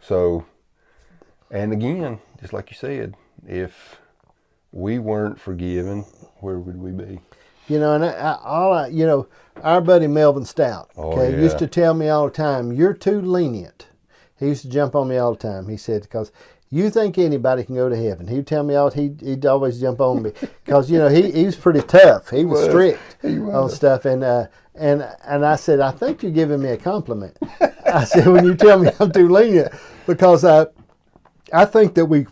So, and again, just like you said, if we weren't forgiven, where would we be? And our buddy Melvin Stout, used to tell me all the time, "You're too lenient." He used to jump on me all the time. He said, because you think anybody can go to heaven. He'd tell me he'd always jump on me because, he was pretty tough. He was strict on stuff. And I said, I think you're giving me a compliment. I said, when you tell me I'm too lenient, because I think that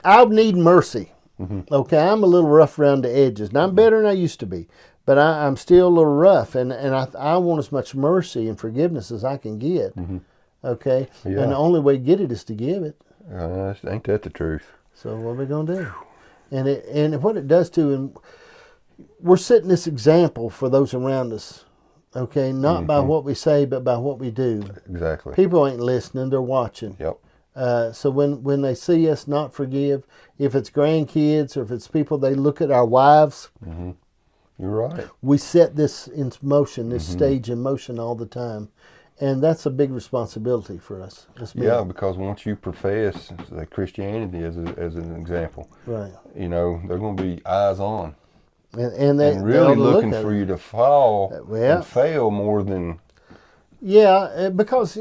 I need mercy. Mm-hmm. Okay, I'm a little rough around the edges. And I'm better than I used to be. But I'm still a little rough. And I want as much mercy and forgiveness as I can get. Mm-hmm. Okay? Yeah. And the only way to get it is to give it. Ain't that the truth? So what are we going to do? And what it does too, and we're setting this example for those around us. Okay? Not by what we say, but by what we do. Exactly. People ain't listening. They're watching. Yep. So when they see us not forgive, if it's grandkids or if it's people, they look at our wives. Mm-hmm. You're right. We set this in motion, this stage in motion all the time. And that's a big responsibility for us. Yeah, because once you profess Christianity as an example, right? They're going to be eyes on. And really looking for you to fall and fail more than... Yeah, because...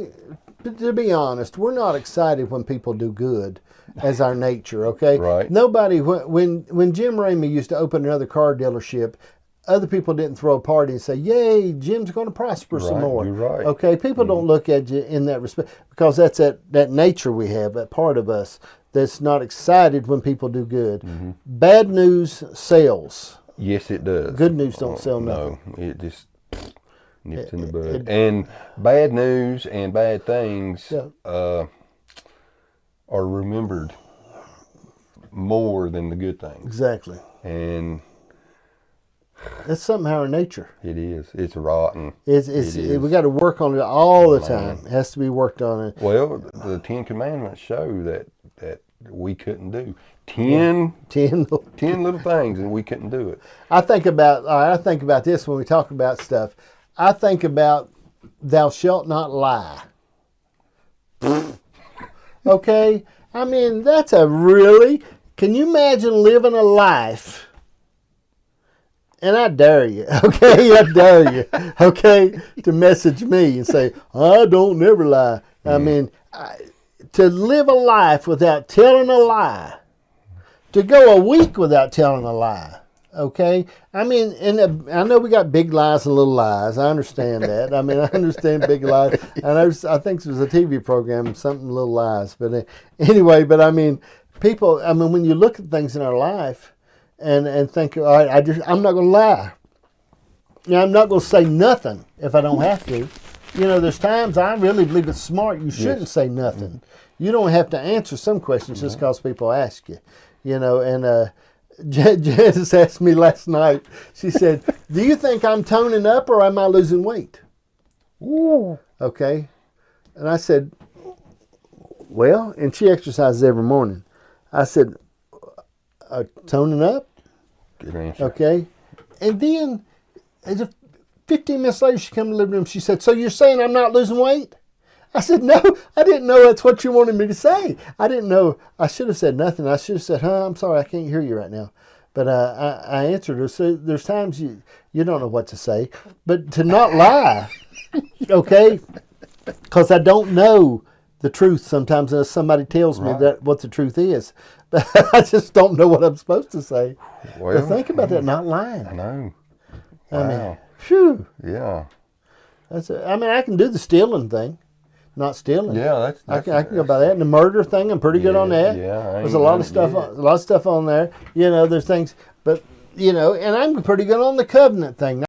to be honest, we're not excited when people do good as our nature, okay? Right. Nobody, when Jim Ramey used to open another car dealership, other people didn't throw a party and say, yay, Jim's going to prosper some more. You're right. Okay, people don't look at you in that respect because that's that nature we have, that part of us that's not excited when people do good. Mm-hmm. Bad news sells. Yes, it does. Good news don't sell nothing. No, it just... nips in the bud. And bad news and bad things are remembered more than the good things. Exactly. And that's somehow our nature. It is. It's rotten. We got to work on it all the time. It has to be worked on. Well, the 10 Commandments show that we couldn't do 10 little things, and we couldn't do it. I think about this when we talk about stuff. I think about thou shalt not lie. Okay? I mean, that's can you imagine living a life? And I dare you, okay? I dare you, okay, to message me and say, I don't never lie. I mean, to live a life without telling a lie, to go a week without telling a lie. Okay, I mean, I know we got big lies and little lies. I understand that. I mean, I understand big lies. And I think there was a TV program, something Little Lies. But anyway, I mean, people. I mean, when you look at things in our life and think, all right, I'm not going to lie. I'm not going to say nothing if I don't have to. There's times I really believe it's smart. You shouldn't say nothing. You don't have to answer some questions just because people ask you. And. Janice asked me last night, she said, do you think I'm toning up or am I losing weight? Ooh. Okay. And I said, well, and she exercises every morning. I said, toning up? Good answer. Okay. And then, 15 minutes later, she came to the living room. She said, so you're saying I'm not losing weight? I said, no, I didn't know that's what you wanted me to say. I didn't know. I should have said nothing. I should have said, I'm sorry, I can't hear you right now. But I answered her. So there's times you don't know what to say. But to not lie, okay, because I don't know the truth sometimes unless somebody tells me what the truth is. But I just don't know what I'm supposed to say. Well, but think about that, not lying. I know. Wow. I mean, phew. Yeah. I can do the stealing thing. Not stealing. Yeah, I can go by that. And the murder thing, I'm pretty good on that. Yeah, there's a lot of stuff on there. There's things, but and I'm pretty good on the covenant thing.